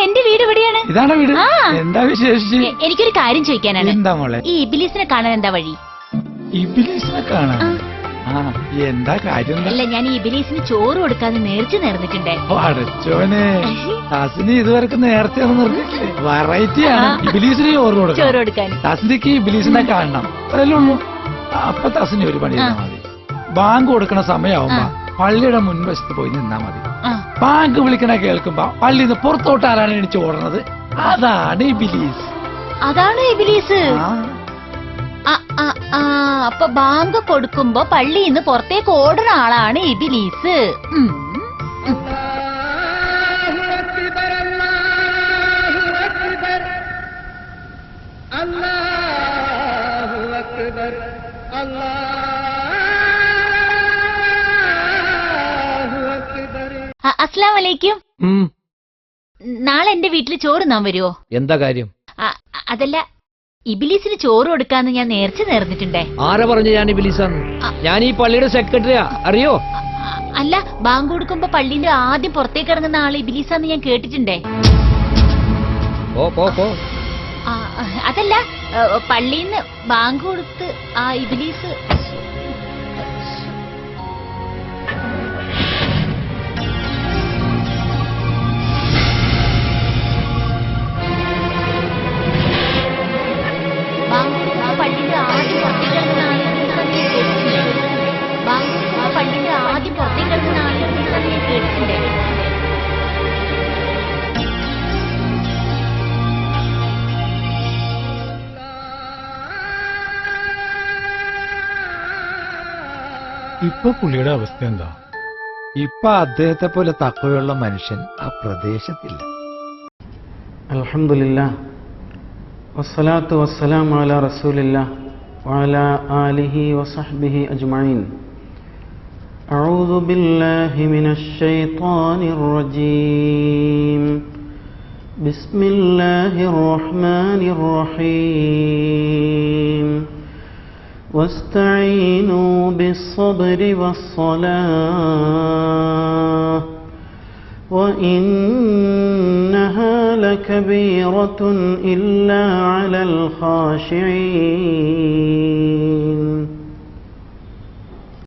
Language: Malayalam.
എന്റെ വീട് ഇവിടെയാണ്. ഇതാണ് വീട്. എന്താ വിശേഷിച്ച്? എനിക്കൊരു കാര്യം ചോദിക്കാനാണ്. എന്താ മോളെ? ഈ ഇബിലീസിനെ കാണാൻ എന്താ വഴി? ഇബിലീസിനെ കാണാൻ എന്താ കാര്യം? അല്ല, ഞാൻ ഈ ഇബിലീസിന് ചോറ് കൊടുക്കാതെ നേർച്ച നേർന്നിട്ടുണ്ടേ. അടച്ചോനെ, തസ്നി ഇതുവരെ നേരത്തെ നിർത്തിയില്ലേ? വെറൈറ്റിയാണ് ഇബിലീസിന് ചോറ് കൊടുക്കാൻ. തസ്നിക്ക് ഇബിലീസിനെ കാണണം, അതല്ലേ ഉള്ളൂ. അപ്പൊ തസ്നി ഒരു പണി ചെയ്താൽ മതി. ബാങ്ക് കൊടുക്കണ സമയമാവുമ്പോ പള്ളിയുടെ മുൻവശത്ത് പോയി നിന്നാ മതി. ബാങ്ക് വിളിക്കണ കേൾക്കുമ്പോ പള്ളിന്ന് പുറത്തോട്ട് ആരാണ് എണിച്ച് ഓടുന്നത്? അതാണ് ഇബിലീസ്. അതാണ് ഇബിലീസ്. അപ്പൊ ബാങ്ക് കൊടുക്കുമ്പോ പള്ളിന്ന് പുറത്തേക്ക് ഓടുന്ന ആളാണ് ഇബിലീസ്. അസ്സലാമു അലൈക്കും. നാളെ എന്റെ വീട്ടിൽ ചോറ് നാൻ വരുവോ? എന്താ കാര്യം? അതല്ല, ഇബിലീസിന് ചോറ് കൊടുക്കാന്ന് ഞാൻ നേർച്ച നേർന്നിട്ടുണ്ടേ. ആരാ പറഞ്ഞു ഞാൻ ഇബിലീസാന്ന്? ഞാൻ ഈ പള്ളിയുടെ സെക്രട്ടറിയാ, അറിയോ? അല്ല, ബാങ്ക് കൊടുക്കുമ്പോ പള്ളിന്റെ ആദ്യം പുറത്തേക്ക് ഇറങ്ങുന്ന ആള് ഇബിലീസാന്ന് ഞാൻ കേട്ടിട്ടുണ്ടേ. അതല്ല, പള്ളിന്ന് ബാങ്ക് കൊടുത്ത് ആ ഇബിലീസ് പള്ളിന്റെ ആദ്യം പുറത്തേക്ക് ഇറങ്ങുന്ന ആള് ഇബിലീസാന്ന് ഞാൻ കേട്ടിട്ടുണ്ടേ. ഇപ്പൊ പുള്ളിയുടെ അവസ്ഥ എന്താ? ഇപ്പൊ അദ്ദേഹത്തെ പോലെ തക്കവയുള്ള മനുഷ്യൻ ആ പ്രദേശത്തില്ല. അൽഹംദുലില്ലാഹ് വസ്സലാത്തു വസ്സലാമു അലാ റസൂലില്ലാഹ് വഅലാ ആലിഹി വസഹ്ബിഹി അജ്മഈൻ. അഊദു ബില്ലാഹി മിനശ് ശൈത്വാനിർ റജീം. ബിസ്മില്ലാഹിർ റഹ്മാനിർ റഹീം. واستعينوا بالصبر والصلاة وإنها لكبيرة إلا على الخاشعين.